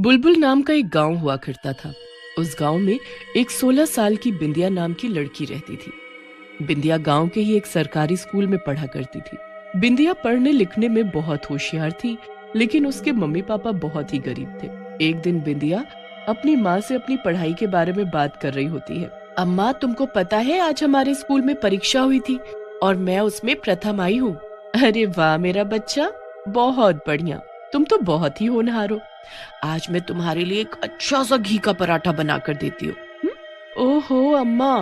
बुलबुल नाम का एक गांव हुआ करता था। उस गांव में एक 16 साल की बिंदिया नाम की लड़की रहती थी। बिंदिया गांव के ही एक सरकारी स्कूल में पढ़ा करती थी। बिंदिया पढ़ने लिखने में बहुत होशियार थी, लेकिन उसके मम्मी पापा बहुत ही गरीब थे। एक दिन बिंदिया अपनी माँ से अपनी पढ़ाई के बारे में बात कर रही होती है। अम्मा, तुमको पता है आज हमारे स्कूल में परीक्षा हुई थी और मैं उसमें प्रथम आई हूँ। अरे वाह मेरा बच्चा, बहुत बढ़िया, तुम तो बहुत ही होनहार हो। आज मैं तुम्हारे लिए एक अच्छा सा घी का पराठा बना कर देती हूँ। ओहो अम्मा,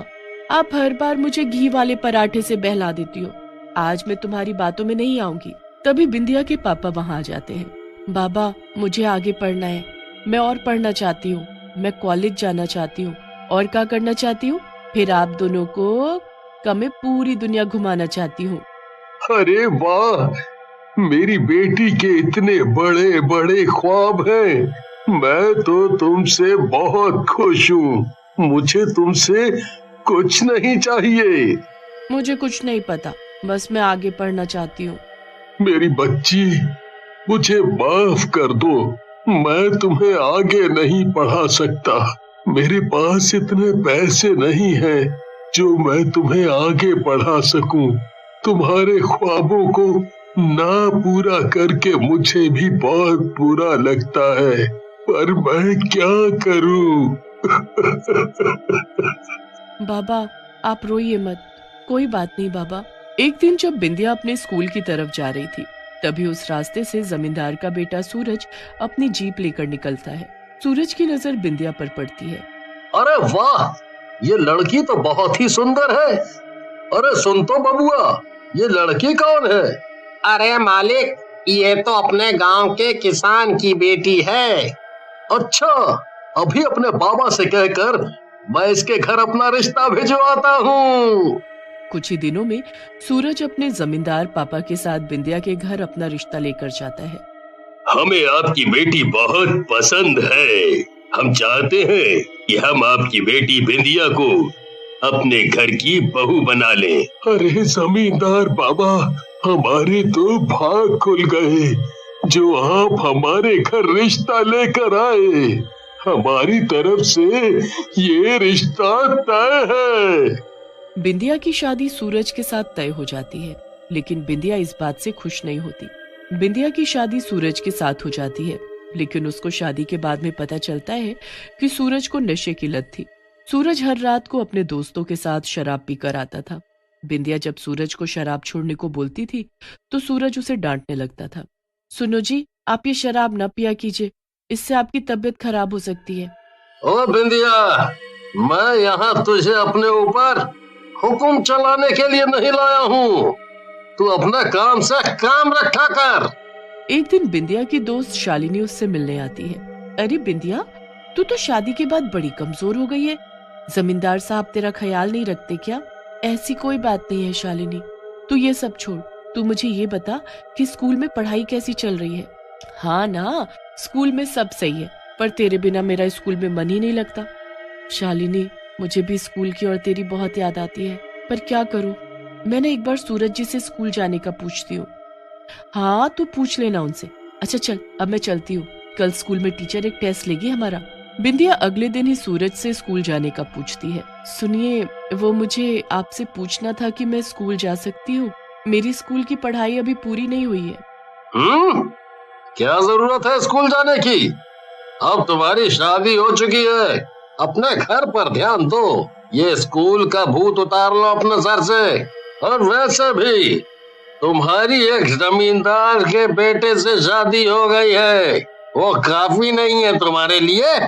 आप हर बार मुझे घी वाले पराठे से बहला देती हो। आज मैं तुम्हारी बातों में नहीं आऊंगी। तभी बिंदिया के पापा वहाँ आ जाते हैं। बाबा, मुझे आगे पढ़ना है, मैं और पढ़ना चाहती हूँ, मैं कॉलेज जाना चाहती हूँ और क्या करना चाहती हूँ, फिर आप दोनों को मैं पूरी दुनिया घुमाना चाहती हूँ। अरे वाह, मेरी बेटी के इतने बड़े बड़े ख्वाब हैं। मैं तो तुमसे बहुत खुश हूँ। मुझे तुमसे कुछ नहीं चाहिए। मुझे कुछ नहीं पता, बस मैं आगे पढ़ना चाहती हूँ। मेरी बच्ची, मुझे माफ कर दो, मैं तुम्हें आगे नहीं पढ़ा सकता। मेरे पास इतने पैसे नहीं हैं जो मैं तुम्हें आगे पढ़ा सकूं। तुम्हारे ख्वाबों को ना पूरा करके मुझे भी बहुत बुरा लगता है, पर मैं क्या करूं? बाबा, आप रोइए मत, कोई बात नहीं बाबा। एक दिन जब बिंदिया अपने स्कूल की तरफ जा रही थी, तभी उस रास्ते से जमींदार का बेटा सूरज अपनी जीप लेकर निकलता है। सूरज की नजर बिंदिया पर पड़ती है। अरे वाह, ये लड़की तो बहुत ही सुंदर है। अरे सुन तो बबुआ, ये लड़की कौन है? अरे मालिक, ये तो अपने गांव के किसान की बेटी है। अच्छा, अभी अपने बाबा से कहकर मैं इसके घर अपना रिश्ता भिजवाता हूँ। कुछ ही दिनों में सूरज अपने जमींदार पापा के साथ बिंदिया के घर अपना रिश्ता लेकर जाता है। हमें आपकी बेटी बहुत पसंद है। हम चाहते हैं कि हम आपकी बेटी बिंदिया को अपने घर की बहू बना लें। अरे जमींदार बाबा, हमारे तो भाग खुल गए जो आप हमारे घर रिश्ता लेकर आए। हमारी तरफ से ये रिश्ता तय है। बिंदिया की शादी सूरज के साथ तय हो जाती है, लेकिन बिंदिया इस बात से खुश नहीं होती। बिंदिया की शादी सूरज के साथ हो जाती है, लेकिन उसको शादी के बाद में पता चलता है कि सूरज को नशे की लत थी। सूरज हर रात को अपने दोस्तों के साथ शराब पीकर आता था। बिंदिया जब सूरज को शराब छोड़ने को बोलती थी तो सूरज उसे डांटने लगता था। सुनो जी, आप ये शराब न पिया कीजिए, इससे आपकी तबीयत खराब हो सकती है। ओ बिंदिया, मैं यहाँ तुझे अपने ऊपर हुक्म चलाने के लिए नहीं लाया हूँ। तू अपना काम से काम रखा कर। एक दिन बिंदिया की दोस्त शालिनी उससे मिलने आती है। अरे बिंदिया, तू तो शादी के बाद बड़ी कमजोर हो गई है। जमींदार साहब तेरा ख्याल नहीं रखते क्या? ऐसी कोई बात नहीं है शालिनी, तू ये सब छोड़, तू मुझे ये बता कि स्कूल में पढ़ाई कैसी चल रही है? हाँ ना, स्कूल में सब सही है, पर तेरे बिना मेरा स्कूल में मन ही नहीं लगता। शालिनी, मुझे भी स्कूल की और तेरी बहुत याद आती है, पर क्या करूं? मैंने एक बार सूरज जी से स्कूल जाने का पूछती हूँ। हाँ, तू पूछ लेना उनसे। अच्छा चल, अब मैं चलती हूँ, कल स्कूल में टीचर एक टेस्ट लेगी हमारा। बिंदिया अगले दिन ही सूरज से स्कूल जाने का पूछती है। सुनिए, वो मुझे आपसे पूछना था कि मैं स्कूल जा सकती हूँ? मेरी स्कूल की पढ़ाई अभी पूरी नहीं हुई है। क्या जरूरत है स्कूल जाने की? अब तुम्हारी शादी हो चुकी है, अपने घर पर ध्यान दो। ये स्कूल का भूत उतार लो अपने सर से। और वैसे भी तुम्हारी एक जमींदार के बेटे से शादी हो गई है, वो काफी नहीं है तुम्हारे लिए?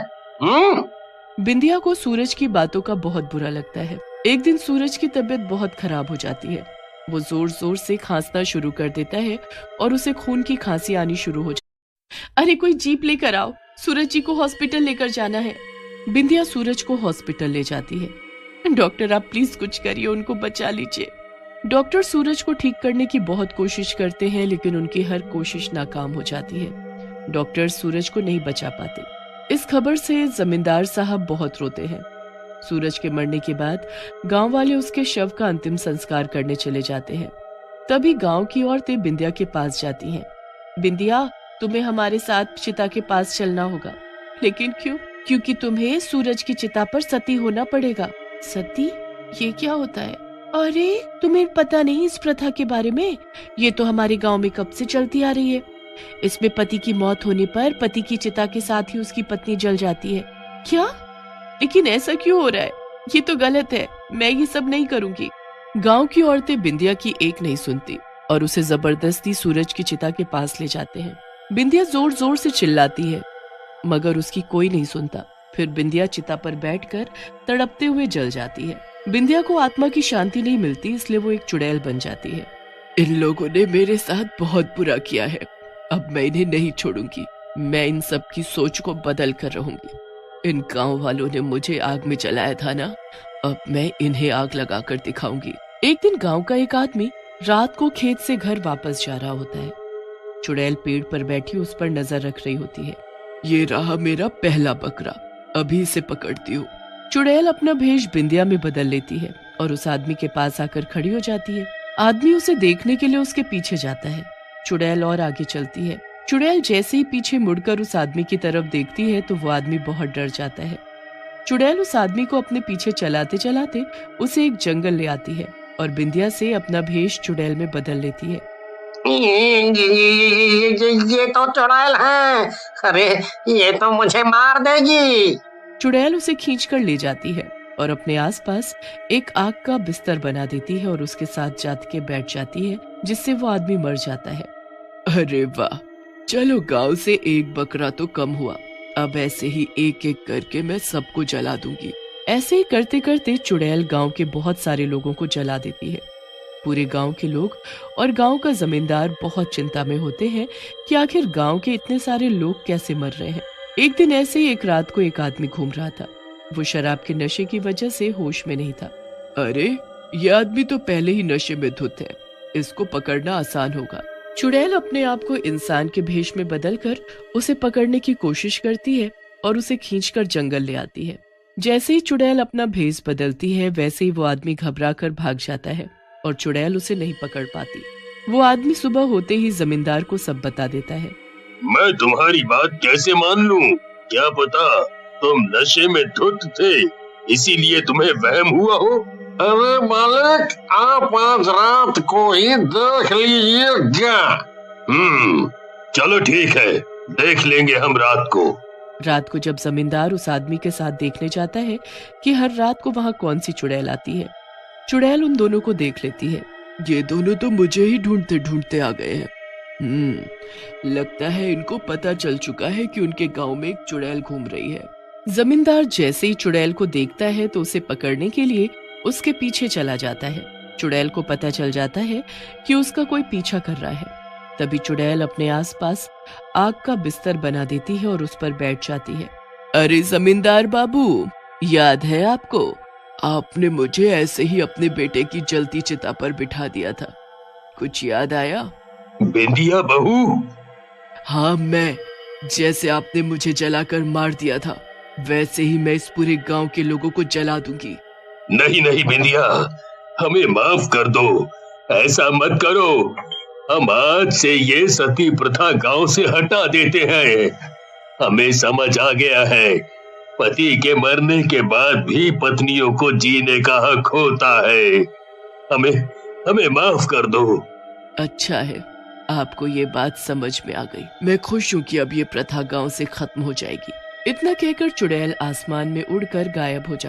बिंदिया को सूरज की बातों का बहुत बुरा लगता है। एक दिन सूरज की तबीयत बहुत खराब हो जाती है। वो जोर जोर से खांसना शुरू कर देता है और उसे खून की खांसी आनी शुरू हो जाती है। अरे कोई जीप लेकर आओ, सूरज जी को हॉस्पिटल लेकर जाना है। बिंदिया सूरज को हॉस्पिटल ले जाती है। डॉक्टर, आप प्लीज कुछ करिए, उनको बचा लीजिए। डॉक्टर सूरज को ठीक करने की बहुत कोशिश करते हैं, लेकिन उनकी हर कोशिश नाकाम हो जाती है। डॉक्टर सूरज को नहीं बचा पाते। इस खबर से जमींदार साहब बहुत रोते हैं। सूरज के मरने के बाद गांव वाले उसके शव का अंतिम संस्कार करने चले जाते हैं। तभी गांव की औरतें बिंदिया के पास जाती हैं। बिंदिया, तुम्हें हमारे साथ चिता के पास चलना होगा। लेकिन क्यों? क्योंकि तुम्हें सूरज की चिता पर सती होना पड़ेगा। सती? ये क्या होता है? अरे तुम्हें पता नहीं इस प्रथा के बारे में? ये तो हमारे गांव में कब से चलती आ रही है। इसमें पति की मौत होने पर पति की चिता के साथ ही उसकी पत्नी जल जाती है। क्या? लेकिन ऐसा क्यों हो रहा है? ये तो गलत है, मैं ये सब नहीं करूंगी। गांव की औरतें बिंदिया की एक नहीं सुनती और उसे जबरदस्ती सूरज की चिता के पास ले जाते हैं। बिंदिया जोर जोर से चिल्लाती है मगर उसकी कोई नहीं सुनता। फिर बिंदिया चिता पर बैठकर तड़पते हुए जल जाती है। बिंदिया को आत्मा की शांति नहीं मिलती, इसलिए वो एक चुड़ैल बन जाती है। इन लोगों ने मेरे साथ बहुत बुरा किया है, अब मैं इन्हें नहीं छोड़ूंगी। मैं इन सब की सोच को बदल कर रहूंगी। इन गांव वालों ने मुझे आग में जलाया था ना, अब मैं इन्हें आग लगा कर दिखाऊंगी। एक दिन गांव का एक आदमी रात को खेत से घर वापस जा रहा होता है। चुड़ैल पेड़ पर बैठी उस पर नजर रख रही होती है। ये रहा मेरा पहला बकरा, अभी इसे पकड़ती हूँ। चुड़ैल अपना भेष बिंदिया में बदल लेती है और उस आदमी के पास आकर खड़ी हो जाती है। आदमी उसे देखने के लिए उसके पीछे जाता है। चुड़ैल और आगे चलती है। चुड़ैल जैसे ही पीछे मुड़कर उस आदमी की तरफ देखती है तो वो आदमी बहुत डर जाता है। चुड़ैल उस आदमी को अपने पीछे चलाते चलाते उसे एक जंगल ले आती है और बिंदिया से अपना भेष चुड़ैल में बदल लेती है। ये तो चुड़ैल है। अरे ये तो मुझे मार देगी। चुड़ैल उसे खींचकर ले जाती है और अपने आसपास एक आग का बिस्तर बना देती है और उसके साथ जात के बैठ जाती है, जिससे वो आदमी मर जाता है। अरे वाह, चलो गांव से एक बकरा तो कम हुआ। अब ऐसे ही एक एक करके मैं सबको जला दूंगी। ऐसे ही करते करते चुड़ैल गांव के बहुत सारे लोगों को जला देती है। पूरे गांव के लोग और गांव का जमींदार बहुत चिंता में होते हैं कि आखिर गांव के इतने सारे लोग कैसे मर रहे हैं। एक दिन ऐसे ही एक रात को एक आदमी घूम रहा था। वो शराब के नशे की वजह से होश में नहीं था। अरे ये आदमी तो पहले ही नशे में धुत है, इसको पकड़ना आसान होगा। चुड़ैल अपने आप को इंसान के भेष में बदलकर उसे पकड़ने की कोशिश करती है और उसे खींचकर जंगल ले आती है। जैसे ही चुड़ैल अपना भेष बदलती है वैसे ही वो आदमी घबरा कर भाग जाता है और चुड़ैल उसे नहीं पकड़ पाती। वो आदमी सुबह होते ही जमींदार को सब बता देता है। मैं तुम्हारी बात कैसे मान लूं? क्या पता तुम नशे में धुत थे, इसीलिए तुम्हें वहम हुआ हो। अरे मालिक, आप आज रात को ही देख लीजिएगा। चलो ठीक है, देख लेंगे हम रात को। रात को जब जमींदार उस आदमी के साथ देखने जाता है कि हर रात को वहाँ कौन सी चुड़ैल आती है, चुड़ैल उन दोनों को देख लेती है। ये दोनों तो मुझे ही ढूंढते ढूंढते आ गए हैं। लगता है इनको पता चल चुका है कि उनके गांव में एक चुड़ैल घूम रही है। जमींदार जैसे ही चुड़ैल को देखता है तो उसे पकड़ने के लिए उसके पीछे चला जाता है। चुड़ैल को पता चल जाता है कि उसका कोई पीछा कर रहा है। तभी चुड़ैल अपने आसपास आग का बिस्तर बना देती है और उस पर बैठ जाती है। अरे जमींदार बाबू, याद है आपको? आपने मुझे ऐसे ही अपने बेटे की जलती चिता पर बिठा दिया था, कुछ याद आया? बिंदिया बहू? हाँ, मैं। जैसे आपने मुझे जलाकर मार दिया था वैसे ही मैं इस पूरे गांव के लोगों को जला दूंगी। नहीं नहीं बिंदिया, हमें माफ कर दो, ऐसा मत करो। हम आज से ये सती प्रथा गांव से हटा देते हैं। हमें समझ आ गया है, पति के मरने के बाद भी पत्नियों को जीने का हक होता है। हमें माफ कर दो। अच्छा है, आपको ये बात समझ में आ गई। मैं खुश हूँ कि अब ये प्रथा गांव से खत्म हो जाएगी। इतना कहकर चुड़ैल आसमान में उड़कर गायब हो जाती।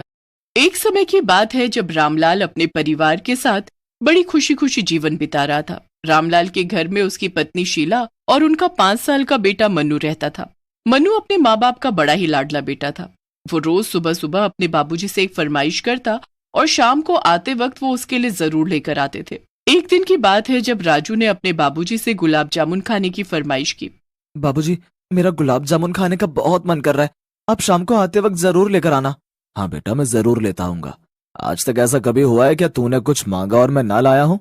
एक समय की बात है जब रामलाल अपने परिवार के साथ बड़ी खुशी खुशी जीवन बिता रहा था। रामलाल के घर में उसकी पत्नी शीला और उनका 5 साल का बेटा मन्नू रहता था। मन्नू अपने माँ बाप का बड़ा ही लाडला बेटा था। वो रोज सुबह सुबह अपने बाबूजी से एक फरमाइश करता और शाम को आते वक्त वो उसके लिए जरूर लेकर आते थे। एक दिन की बात है जब राजू ने अपने बाबूजी से गुलाब जामुन खाने की फरमाइश की। बाबूजी, मेरा गुलाब जामुन खाने का बहुत मन कर रहा है, आप शाम को आते वक्त जरूर लेकर आना। हाँ बेटा, मैं जरूर लेता आऊंगा। आज तक ऐसा कभी हुआ है क्या तूने कुछ मांगा और मैं ना लाया हूँ?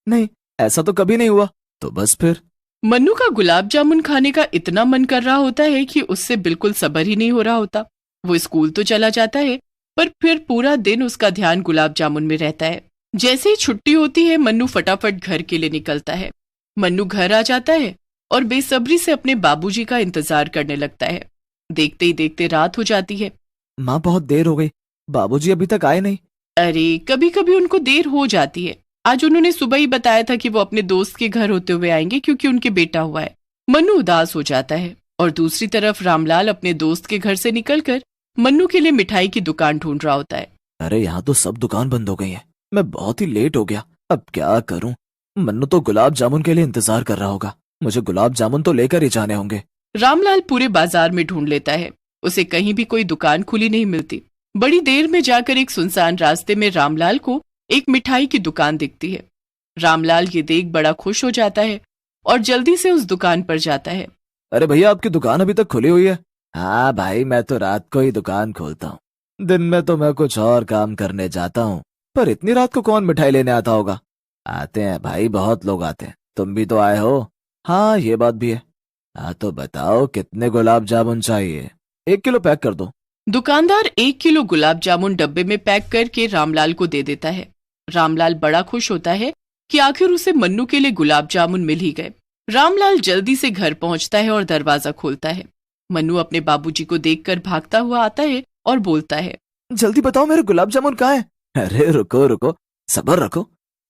नहीं, ऐसा तो कभी नहीं हुआ। तो बस फिर। मन्नू का गुलाब जामुन खाने का इतना मन कर रहा होता है कि उससे बिल्कुल सब्र ही नहीं हो रहा होता। वो स्कूल तो चला जाता है पर फिर पूरा दिन उसका ध्यान गुलाब जामुन में रहता है। जैसे ही छुट्टी होती है मन्नू फटाफट घर के लिए निकलता है। मन्नू घर आ जाता है और बेसब्री से अपने बाबूजी का इंतजार करने लगता है। देखते ही देखते रात हो जाती है। माँ बहुत देर हो गई, बाबूजी अभी तक आए नहीं। अरे कभी कभी उनको देर हो जाती है। आज उन्होंने सुबह ही बताया था कि वो अपने दोस्त के घर होते हुए आएंगे क्योंकि उनके बेटा हुआ है। मन्नू उदास हो जाता है और दूसरी तरफ रामलाल अपने दोस्त के घर से निकलकर मन्नू के लिए मिठाई की दुकान ढूंढ रहा होता है। अरे यहाँ तो सब दुकान बंद हो गई है, मैं बहुत ही लेट हो गया, अब क्या करूं? मन्नू तो गुलाब जामुन के लिए इंतजार कर रहा होगा, मुझे गुलाब जामुन तो लेकर ही जाने होंगे। रामलाल पूरे बाजार में ढूंढ लेता है, उसे कहीं भी कोई दुकान खुली नहीं मिलती। बड़ी देर में जाकर एक सुनसान रास्ते में रामलाल को एक मिठाई की दुकान दिखती है। रामलाल ये देख बड़ा खुश हो जाता है और जल्दी से उस दुकान पर जाता है। अरे भैया, आपकी दुकान अभी तक खुली हुई है? हाँ भाई, मैं तो रात को ही दुकान खोलता हूँ, दिन में तो मैं कुछ और काम करने जाता हूँ, पर इतनी रात को कौन मिठाई लेने आता होगा? आते हैं भाई, बहुत लोग आते हैं, तुम भी तो आए हो। हाँ ये बात भी है। हाँ तो बताओ कितने गुलाब जामुन चाहिए? 1 किलो पैक कर दो। दुकानदार 1 किलो गुलाब जामुन डब्बे में पैक करके रामलाल को दे देता है। रामलाल बड़ा खुश होता है कि आखिर उसे मन्नू के लिए गुलाब जामुन मिल ही गए। रामलाल जल्दी से घर पहुंचता है और दरवाजा खोलता है। मन्नू अपने बाबूजी को देखकर भागता हुआ आता है और बोलता है, जल्दी बताओ मेरे गुलाब जामुन कहाँ है? अरे रुको रुको, सब्र रखो,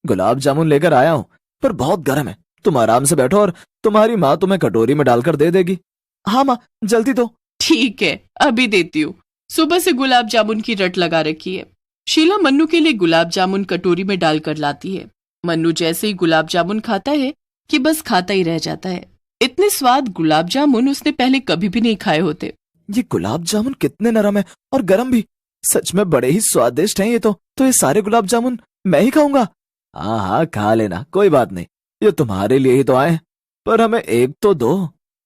गुलाब जामुन लेकर आया हूँ, पर बहुत गर्म है, तुम आराम से बैठो और तुम्हारी माँ तुम्हें कटोरी में डालकर दे देगी। हाँ माँ, जल्दी दो। ठीक है, अभी देती हूँ। सुबह से गुलाब जामुन की रट लगा रखी है। शीला मन्नू के लिए गुलाब जामुन कटोरी में डालकर लाती है। मन्नू जैसे ही गुलाब जामुन खाता है कि बस खाता ही रह जाता है। इतने स्वाद गुलाब जामुन उसने पहले कभी भी नहीं खाए होते। ये गुलाब जामुन कितने नरम है और गरम भी, सच में बड़े ही स्वादिष्ट हैं ये तो ये सारे गुलाब जामुन मैं ही खाऊंगा। हाँ हाँ खा लेना, कोई बात नहीं, ये तुम्हारे लिए ही तो आए, पर हमें एक तो दो।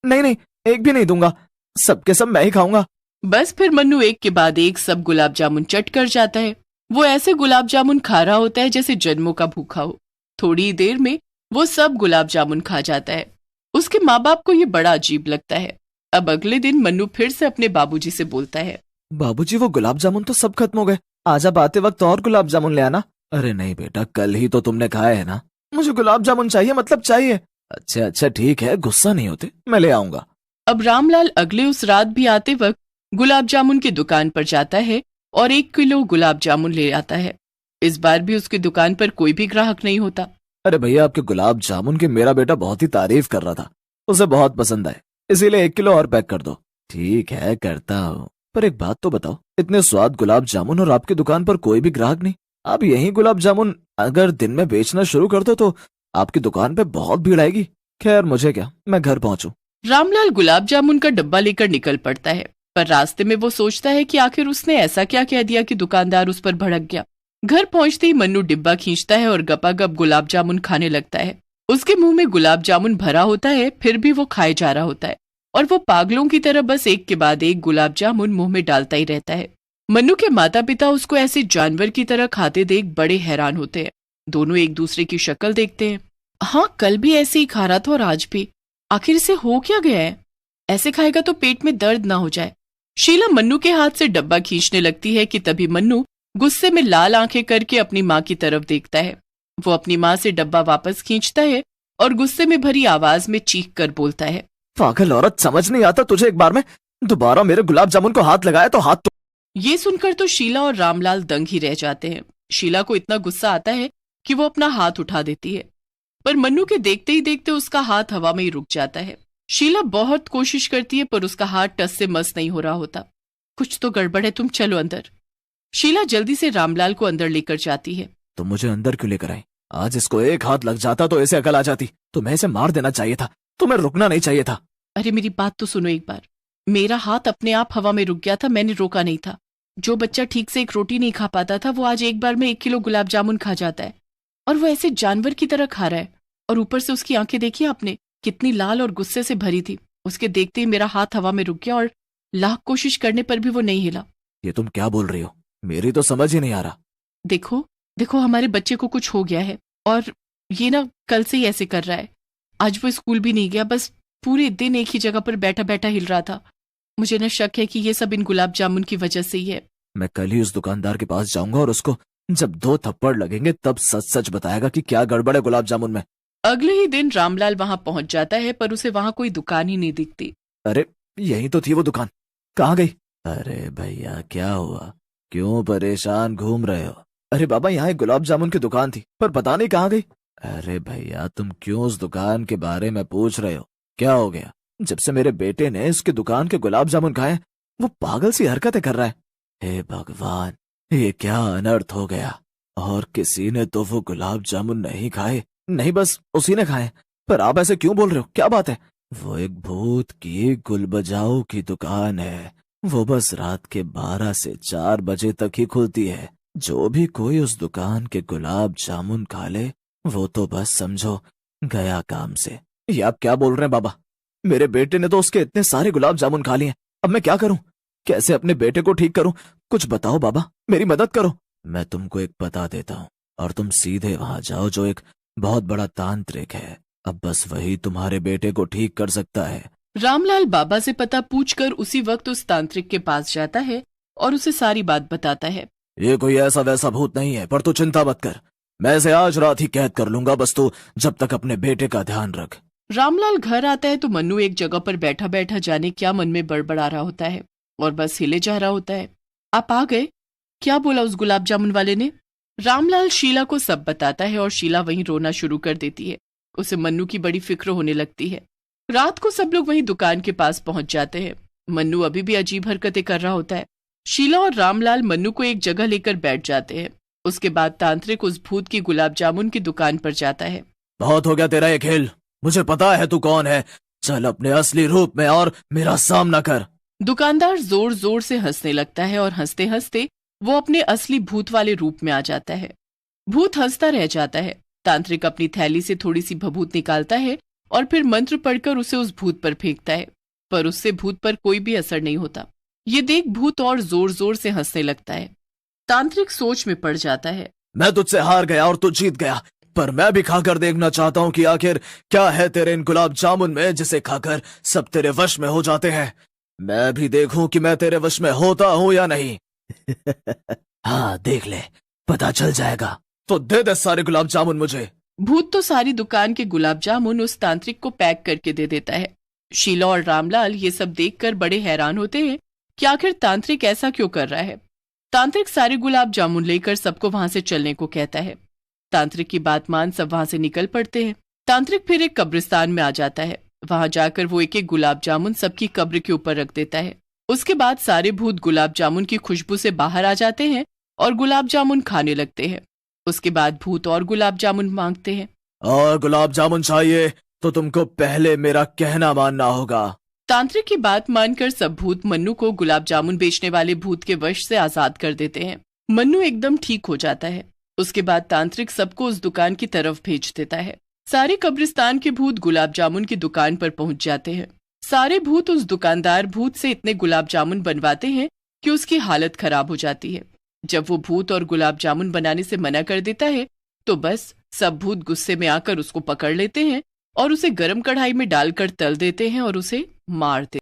नहीं नहीं, एक भी नहीं दूंगा, सबके सब मैं ही खाऊंगा। बस फिर मन्नू एक के बाद एक सब गुलाब जामुन चट कर जाता है। वो ऐसे गुलाब जामुन खा रहा होता है जैसे जन्मों का भूखा हो। थोड़ी देर में वो सब गुलाब जामुन खा जाता है। उसके माँ बाप को ये बड़ा अजीब लगता है। अब अगले दिन मन्नू फिर से अपने बाबूजी से बोलता है, बाबूजी वो गुलाब जामुन तो सब खत्म हो गए, आज आप आते वक्त और गुलाब जामुन ले आना। अरे नहीं बेटा, कल ही तो तुमने खाए है ना, मुझे गुलाब जामुन चाहिए, मतलब चाहिए। अच्छा अच्छा ठीक है, गुस्सा नहीं होते, मैं ले आऊंगा। अब रामलाल अगले उस रात भी आते वक्त गुलाब जामुन की दुकान पर जाता है और 1 किलो गुलाब जामुन ले आता है। इस बार भी उसकी दुकान पर कोई भी ग्राहक नहीं होता। अरे भैया, आपके गुलाब जामुन की मेरा बेटा बहुत ही तारीफ कर रहा था, उसे बहुत पसंद आए, इसीलिए 1 किलो और पैक कर दो। ठीक है करता हूँ, पर एक बात तो बताओ, इतने स्वाद गुलाब जामुन और आपकी दुकान पर कोई भी ग्राहक नहीं, आप यही गुलाब जामुन अगर दिन में बेचना शुरू कर दो तो आपकी दुकान पे बहुत भीड़ आएगी। खैर मुझे क्या, मैं घर पहुंचूं। रामलाल गुलाब जामुन का डब्बा लेकर निकल पड़ता है, पर रास्ते में वो सोचता है कि आखिर उसने ऐसा क्या कह दिया कि दुकानदार उस पर भड़क गया। घर पहुंचते ही मन्नू डिब्बा खींचता है और गपागप गुलाब जामुन खाने लगता है। उसके मुंह में गुलाब जामुन भरा होता है, फिर भी वो खाए जा रहा होता है और वो पागलों की तरह बस एक के बाद एक गुलाब जामुन मुंह में डालता ही रहता है। मन्नू के माता पिता उसको ऐसे जानवर की तरह खाते देख बड़े हैरान होते हैं। दोनों एक दूसरे की शक्ल देखते हैं। हाँ, कल भी ऐसे ही खा रहा था और आज भी, आखिर इसे हो क्या गया है? ऐसे खाएगा तो पेट में दर्द ना हो जाए। शीला मन्नू के हाथ से डब्बा खींचने लगती है कि तभी मन्नू गुस्से में लाल आंखें करके अपनी माँ की तरफ देखता है। वो अपनी माँ से डब्बा वापस खींचता है और गुस्से में भरी आवाज में चीख कर बोलता है, पागल औरत, समझ नहीं आता तुझे, एक बार में दोबारा मेरे गुलाब जामुन को हाथ लगाया तो हाथ तो। ये सुनकर तो शीला और रामलाल दंग ही रह जाते हैं। शीला को इतना गुस्सा आता है कि वो अपना हाथ उठा देती है, पर मन्नू के देखते ही देखते उसका हाथ हवा में ही रुक जाता है। शीला बहुत कोशिश करती है पर उसका हाथ टस से मस नहीं हो रहा होता। कुछ तो गड़बड़ है, तुम चलो अंदर। शीला जल्दी से रामलाल को अंदर लेकर जाती है। तो मुझे अंदर क्यों लेकर आई? आज इसको एक हाथ लग जाता तो इसे अकल आ जाती, तुम्हें इसे मार देना चाहिए था, तुम्हें रुकना नहीं चाहिए था। अरे मेरी बात तो सुनो एक बार। मेरा हाथ अपने आप हवा में रुक गया था, मैंने रोका नहीं था। जो बच्चा ठीक से एक रोटी नहीं खा पाता था वो आज एक बार में 1 किलो गुलाब जामुन खा जाता है, और वो ऐसे जानवर की तरह खा रहा है। और ऊपर से उसकी आंखें देखी आपने, कितनी लाल और गुस्से से भरी थी। उसके देखते ही मेरा हाथ हवा में रुक गया और लाख कोशिश करने पर भी वो नहीं हिला। ये तुम क्या बोल रही हो? मेरी तो समझ ही नहीं आ रहा। देखो देखो, हमारे बच्चे को कुछ हो गया है और ये ना कल से ही ऐसे कर रहा है। आज वो स्कूल भी नहीं गया, बस पूरे दिन एक ही जगह पर बैठा बैठा हिल रहा था। मुझे ना शक है कि ये सब इन गुलाब जामुन की वजह से ही है। मैं कल ही उस दुकानदार के पास जाऊंगा और उसको जब 2 थप्पड़ लगेंगे तब सच सच बताएगा कि क्या गड़बड़ है गुलाब जामुन में। अगले ही दिन रामलाल वहां पहुंच जाता है पर उसे वहां कोई दुकान ही नहीं दिखती। अरे यही तो थी वो दुकान, कहाँ गई? अरे भैया क्या हुआ, क्यों परेशान घूम रहे हो? अरे बाबा यहाँ एक गुलाब जामुन की दुकान थी पर पता नहीं कहाँ गई। अरे भैया तुम क्यों उस दुकान के बारे में पूछ रहे हो? क्या हो गया? जब से मेरे बेटे ने इसकी दुकान के गुलाब जामुन खाए वो पागल सी हरकतें कर रहा है। हे भगवान, ये क्या अनर्थ हो गया। और किसी ने तो वो गुलाब जामुन नहीं खाए। नहीं, बस उसी ने खाए। पर आप ऐसे क्यों बोल रहे हो, क्या बात है? वो एक भूत की गुल बजाऊ की दुकान है। वो बस रात के 12 से 4 बजे तक ही खुलती है। जो भी कोई उस दुकान के गुलाब जामुन खा ले वो तो बस समझो गया काम से। ये आप क्या बोल रहे हैं बाबा? मेरे बेटे ने तो उसके इतने सारे गुलाब जामुन खा लिए। अब मैं क्या करूं? कैसे अपने बेटे को ठीक करूं? कुछ बताओ बाबा, मेरी मदद करो। मैं तुमको एक पता देता हूँ और तुम सीधे वहां जाओ, जो एक बहुत बड़ा तांत्रिक है। अब बस वही तुम्हारे बेटे को ठीक कर सकता है। रामलाल बाबा से पता पूछकर उसी वक्त उस तांत्रिक के पास जाता है और उसे सारी बात बताता है। ये कोई ऐसा वैसा भूत नहीं है, पर तू चिंता मत कर, मैं इसे आज रात ही कैद कर लूंगा। बस तू जब तक अपने बेटे का ध्यान रख। रामलाल घर आता है तो मन्नू एक जगह पर बैठा बैठा जाने क्या मन में बड़बड़ा रहा होता है और बस हिले जा रहा होता है। आप आ गए? क्या बोला उस गुलाब जामुन वाले ने? रामलाल शीला को सब बताता है और शीला वहीं रोना शुरू कर देती है। उसे मन्नू की बड़ी फिक्र होने लगती है। रात को सब लोग वहीं दुकान के पास पहुंच जाते हैं। मन्नू अभी भी अजीब हरकतें कर रहा होता है। शीला और रामलाल मन्नू को एक जगह लेकर बैठ जाते हैं। उसके बाद तांत्रिक उस भूत की गुलाब जामुन की दुकान पर जाता है। बहुत हो गया तेरा ये खेल, मुझे पता है तू कौन है। चल अपने असली रूप में और मेरा सामना कर। दुकानदार जोर जोर से हंसने लगता है और हंसते हंसते वो अपने असली भूत वाले रूप में आ जाता है। भूत हंसता रह जाता है। तांत्रिक अपनी थैली से थोड़ी सी भभूत निकालता है और फिर मंत्र पढ़कर उसे उस भूत पर फेंकता है, पर उससे भूत पर कोई भी असर नहीं होता। ये देख भूत और जोर जोर से हंसने लगता है। तांत्रिक सोच में पड़ जाता है। मैं तुझसे हार गया और तू जीत गया, पर मैं भी खाकर देखना चाहता हूँ कि आखिर क्या है तेरे इन गुलाब जामुन में जिसे खाकर सब तेरे वश में हो जाते हैं। मैं भी देखूं कि मैं तेरे वश में होता हूँ या नहीं। हाँ देख ले, पता चल जाएगा। तो दे दे सारे गुलाब जामुन मुझे। भूत तो सारी दुकान के गुलाब जामुन उस तांत्रिक को पैक करके दे देता है। शीला और रामलाल ये सब देखकर बड़े हैरान होते हैं कि आखिर तांत्रिक ऐसा क्यों कर रहा है। तांत्रिक सारे गुलाब जामुन लेकर सबको वहां से चलने को कहता है। तांत्रिक की बात मान सब वहां से निकल पड़ते हैं। तांत्रिक फिर एक कब्रिस्तान में आ जाता है। वहां जाकर वो एक एक गुलाब जामुन सबकी कब्र के ऊपर रख देता है। उसके बाद सारे भूत गुलाब जामुन की खुशबू से बाहर आ जाते हैं और गुलाब जामुन खाने लगते हैं। उसके बाद भूत और गुलाब जामुन मांगते हैं। और गुलाब जामुन चाहिए तो तुमको पहले मेरा कहना मानना होगा। तांत्रिक की बात मानकर सब भूत मन्नू को गुलाब जामुन बेचने वाले भूत के वश से आजाद कर देते हैं। मन्नू एकदम ठीक हो जाता है। उसके बाद तांत्रिक सबको उस दुकान की तरफ भेज देता है। सारे कब्रिस्तान के भूत गुलाब जामुन की दुकान पर पहुंच जाते हैं। सारे भूत उस दुकानदार भूत से इतने गुलाब जामुन बनवाते हैं कि उसकी हालत खराब हो जाती है। जब वो भूत और गुलाब जामुन बनाने से मना कर देता है तो बस सब भूत गुस्से में आकर उसको पकड़ लेते हैं और उसे गरम कढ़ाई में डालकर तल देते हैं और उसे मार देते हैं।